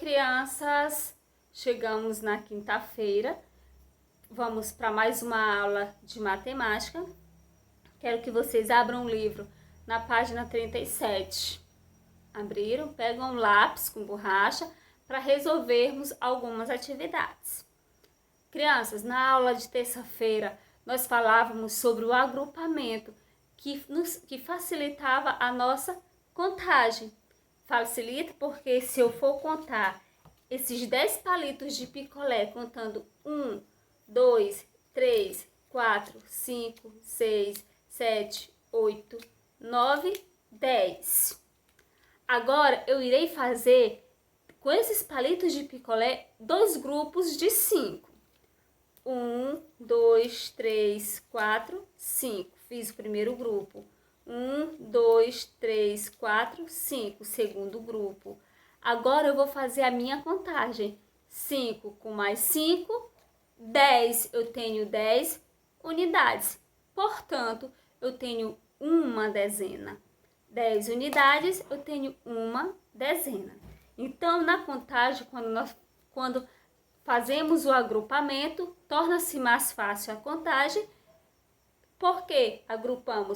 crianças! Chegamos na quinta-feira. Vamos para mais uma aula de matemática. Quero que vocês abram o livro na página 37. Abriram? Pegam um lápis com borracha para resolvermos algumas atividades. Crianças, na aula de terça-feira nós falávamos sobre o agrupamento que facilitava a nossa contagem. Facilita porque se eu for contar esses 10 palitos de picolé contando 1, 2, 3, 4, 5, 6, 7, 8, 9, 10. Agora eu irei fazer com esses palitos de picolé 2 grupos de 5. 1, 2, 3, 4, 5. Fiz o primeiro grupo. 1, 2, 3, 4, 5. Segundo grupo. Agora eu vou fazer a minha contagem. 5 com mais 5, 10. Eu tenho 10 unidades. Portanto, eu tenho uma dezena. 10 unidades, eu tenho uma dezena. Então, na contagem, quando fazemos o agrupamento, torna-se mais fácil a contagem, porque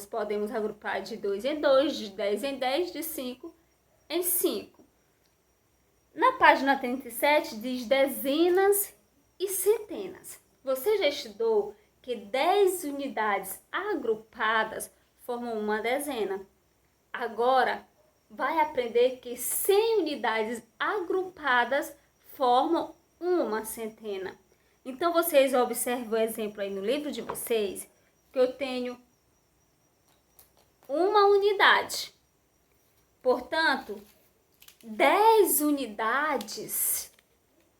podemos agrupar de 2 em 2, de 10 em 10, de 5 em 5. Na página 37 diz dezenas e centenas. Você já estudou que 10 unidades agrupadas formam uma dezena. Agora, vai aprender que 100 unidades agrupadas formam uma centena. Então, vocês observam o exemplo aí no livro de vocês, que eu tenho uma unidade. Portanto, 10 unidades,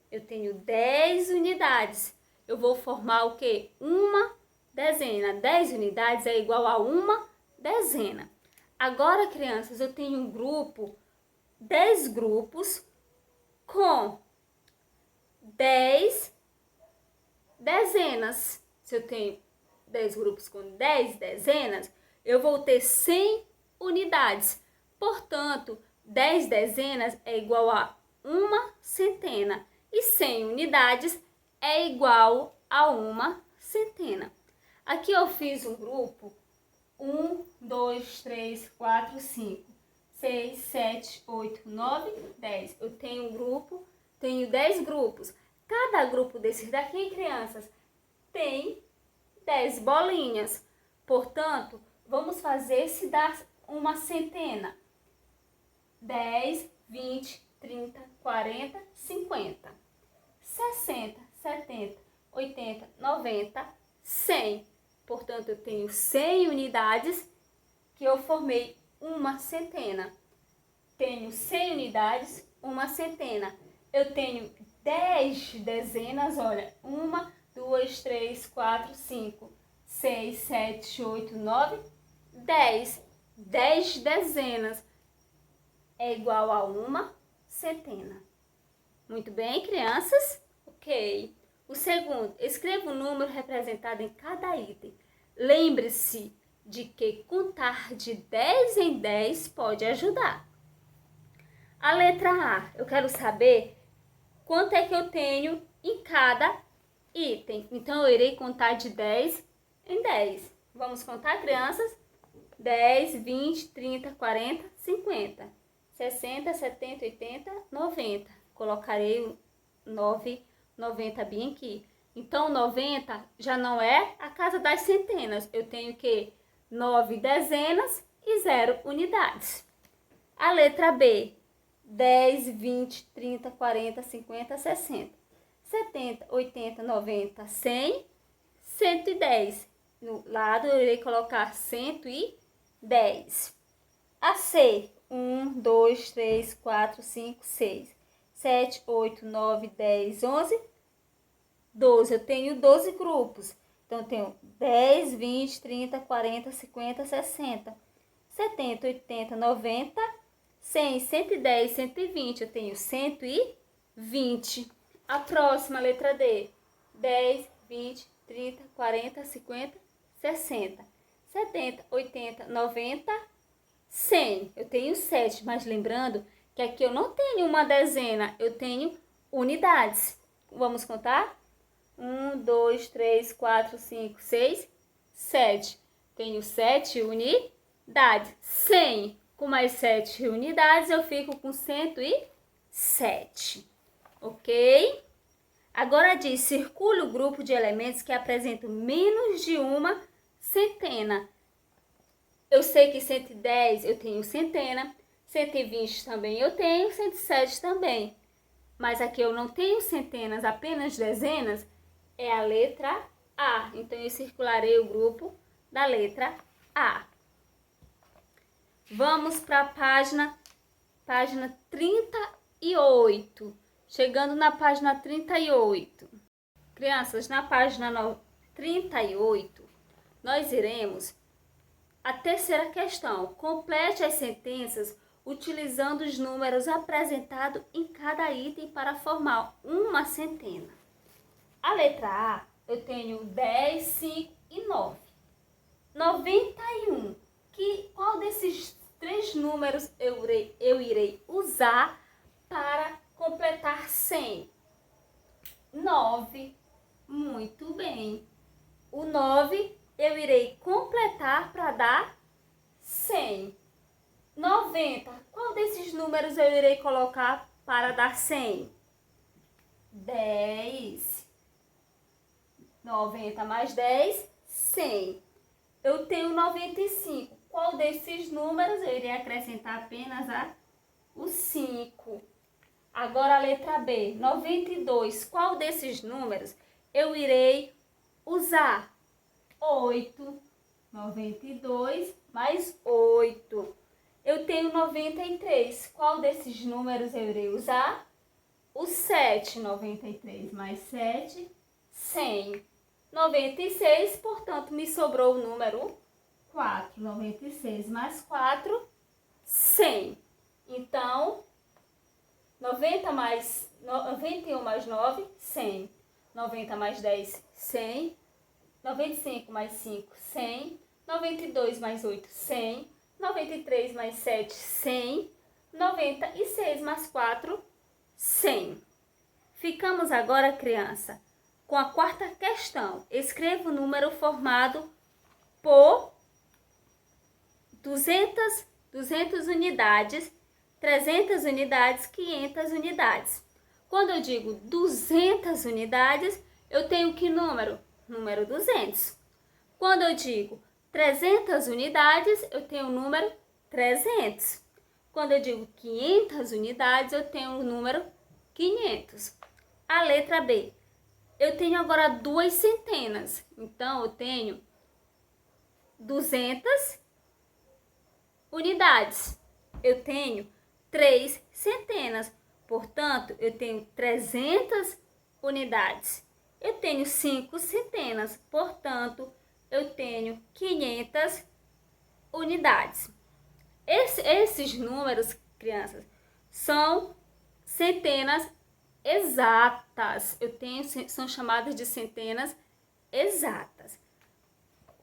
eu tenho 10 unidades. Eu vou formar o quê? Uma dezena. 10 unidades é igual a uma dezena. Agora, crianças, eu tenho um grupo, 10 grupos com 10 dezenas. Se eu tenho 10 grupos com 10 dezenas, eu vou ter 100 unidades. Portanto, 10 dezenas é igual a uma centena. E 100 unidades é igual a uma centena. Aqui eu fiz um grupo. 1, 2, 3, 4, 5, 6, 7, 8, 9, 10. Eu tenho um grupo, tenho 10 grupos. Cada grupo desses daqui, crianças, tem 10 bolinhas. Portanto, vamos fazer se dá uma centena. 10, 20, 30, 40, 50, 60, 70, 80, 90, 100. Portanto, eu tenho 100 unidades que eu formei uma centena. Tenho 100 unidades, uma centena. Eu tenho 10 dezenas, olha, 1, 2, 3, 4, 5, 6, 7, 8, 9, 10. 10 dezenas é igual a uma centena. Muito bem, crianças? Ok. O segundo, escreva o número representado em cada item. Lembre-se de que contar de 10 em 10 pode ajudar. A letra A, eu quero saber quanto é que eu tenho em cada item. Então, eu irei contar de 10 em 10. Vamos contar, crianças? 10, 20, 30, 40, 50, 60, 70, 80, 90. Colocarei o 90 bem aqui. Então, 90 já não é a casa das centenas. Eu tenho que 9 dezenas e 0 unidades. A letra B, 10, 20, 30, 40, 50, 60, 70, 80, 90, 100, 110. No lado eu irei colocar 110. A C, 1, 2, 3, 4, 5, 6, 7, 8, 9, 10, 11, 12. Eu tenho 12 grupos. Então, eu tenho 10, 20, 30, 40, 50, 60, 70, 80, 90, 100, 110, 120. Eu tenho 120. A próxima, letra D. 10, 20, 30, 40, 50, 60, 70, 80, 90, 100. Eu tenho 7, mas lembrando que aqui eu não tenho uma dezena, eu tenho unidades. Vamos contar? 1, 2, 3, 4, 5, 6, 7. Tenho 7 unidades. 100 com mais 7 unidades, eu fico com 107. Ok? Agora diz, circule o grupo de elementos que apresentam menos de uma centena. Eu sei que 110 eu tenho centena, 120 também eu tenho, 107 também. Mas aqui eu não tenho centenas, apenas dezenas, é a letra A. Então, eu circularei o grupo da letra A. Vamos para a página 38. Chegando na página 38. Crianças, na página 38, nós iremos a terceira questão. Complete as sentenças utilizando os números apresentados em cada item para formar uma centena. A letra A, eu tenho 10, 5 e 9. 91. Qual desses três números eu irei usar para completar 100? 9. Muito bem. O 9 eu irei completar para dar 100. 90. Qual desses números eu irei colocar para dar 100? 10. 90 mais 10, 100. Eu tenho 95. Qual desses números eu irei acrescentar apenas o 5? Agora a letra B, 92. Qual desses números eu irei usar? 8. 92 mais 8. Eu tenho 93. Qual desses números eu irei usar? O 7. 93 mais 7, 100. 96, portanto, me sobrou o número 4. 96 mais 4, 100. Então, 91 mais 9, 100. 90 mais 10, 100. 95 mais 5, 100. 92 mais 8, 100. 93 mais 7, 100. 96 mais 4, 100. Ficamos agora, criança, com a quarta questão. Escreva o número formado por 200 unidades, 300 unidades, 500 unidades. Quando eu digo 200 unidades, eu tenho que número? Número 200. Quando eu digo 300 unidades, eu tenho o número 300. Quando eu digo 500 unidades, eu tenho o número 500. A letra B. Eu tenho agora duas centenas. Então, eu tenho 200 unidades. Eu tenho 3 centenas. Portanto, eu tenho 300 unidades. Eu tenho 5 centenas. Portanto, eu tenho 500 unidades. Esses números, crianças, são centenas exatas. São chamadas de centenas exatas.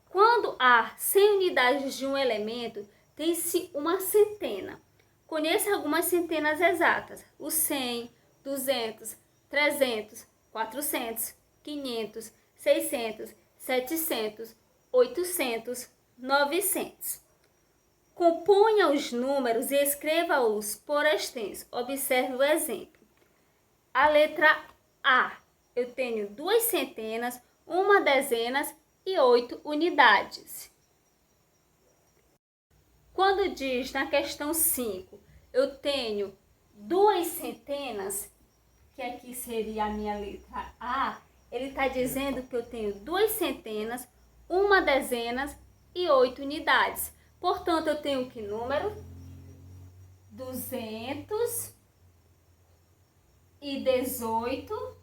Quando há 100 unidades de um elemento, tem-se uma centena. Conheça algumas centenas exatas: o 100, 200, 300, 400, 500, 600, 700, 800, 900. Componha os números e escreva-os por extenso. Observe o exemplo. A letra A. Eu tenho 2 centenas, 1 dezena e 8 unidades. Quando diz na questão 5, eu tenho 2 centenas, que aqui seria a minha letra A, ele está dizendo que eu tenho 2 centenas, 1 dezena e 8 unidades. Portanto, eu tenho que número? 218.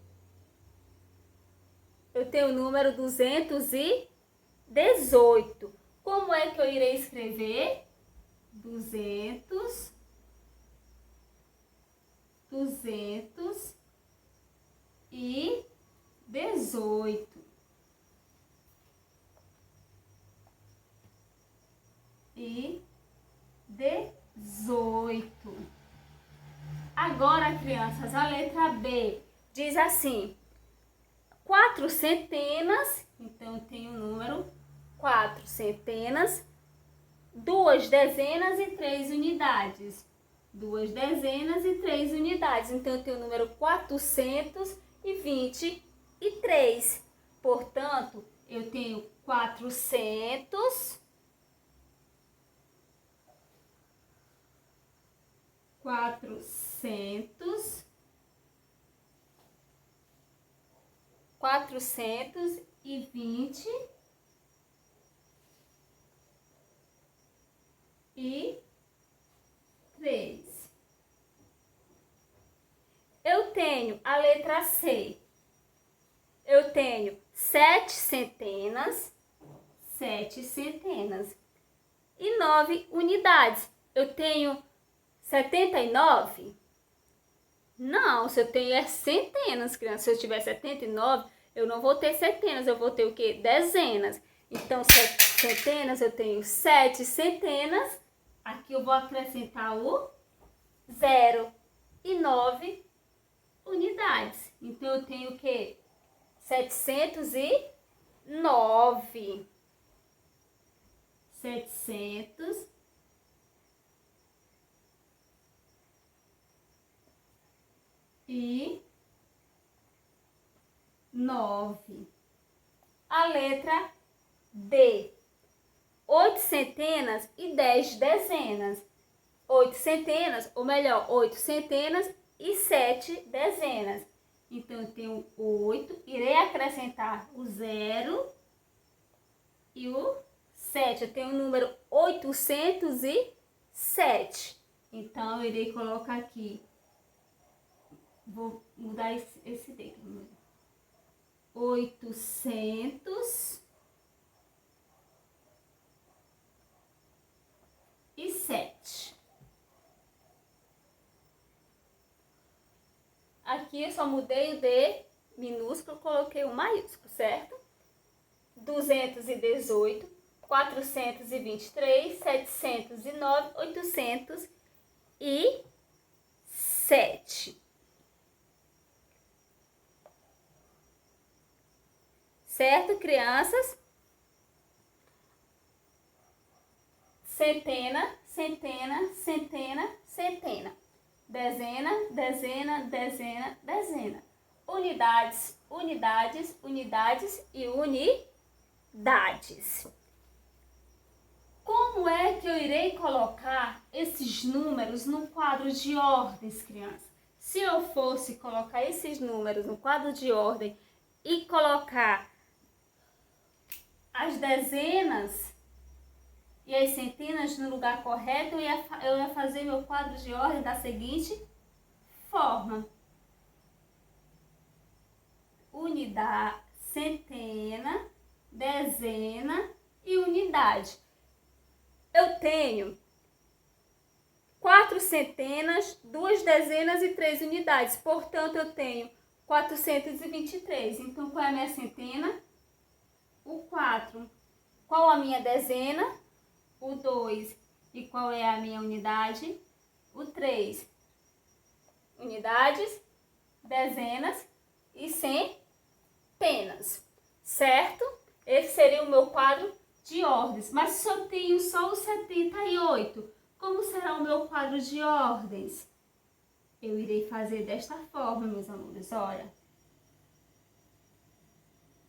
Eu tenho o número 218. Como é que eu irei escrever? 218 e 18. crianças, a letra B diz assim: 4 centenas, então eu tenho o número 4 centenas, 2 dezenas e 3 unidades. 2 dezenas e 3 unidades. Então eu tenho o número 423. Portanto, eu tenho 400 423. Eu tenho a letra C. Eu tenho 7 centenas e 9 unidades. Eu tenho 79? Não, se eu tenho centenas, crianças. Se eu tiver 79, eu não vou ter centenas, eu vou ter o quê? Dezenas. Então, centenas, eu tenho 7 centenas. Aqui eu vou acrescentar o 0 e 9 unidades. Então, eu tenho o quê? 709. 709. A letra D. 8 centenas e 10 dezenas. 8 centenas, ou melhor, 8 centenas e 7 dezenas. Então, eu tenho 8, irei acrescentar o 0 e o 7. Eu tenho o número 807. Então, eu irei colocar aqui. Vou mudar esse D. 807. Aqui eu só mudei o D minúsculo, coloquei o maiúsculo, certo? 218, 423, 709, 807. Certo, crianças? Centena, centena, centena, centena. Dezena, dezena, dezena, dezena. Unidades, unidades, unidades e unidades. Como é que eu irei colocar esses números no quadro de ordens, crianças? Se eu fosse colocar esses números no quadro de ordem e colocar as dezenas e as centenas no lugar correto, eu ia fazer meu quadro de ordem da seguinte forma: unidade, centena, dezena e unidade. Eu tenho 4 centenas, 2 dezenas e 3 unidades. Portanto, eu tenho 423. Então, qual é a minha centena? O 4. Qual a minha dezena? O 2. E qual é a minha unidade? O 3. Unidades, dezenas e centenas. Certo? Esse seria o meu quadro de ordens. Mas se eu tenho só o 78, como será o meu quadro de ordens? Eu irei fazer desta forma, meus alunos. Olha.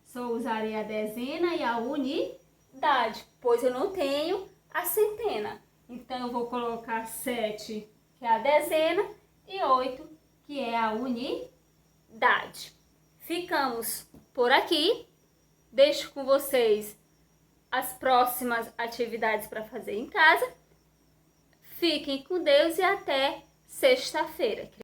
Só usarei a dezena e a unidade, pois eu não tenho a centena. Então, eu vou colocar 7, que é a dezena, e 8, que é a unidade. Ficamos por aqui. Deixo com vocês as próximas atividades para fazer em casa. Fiquem com Deus e até sexta-feira.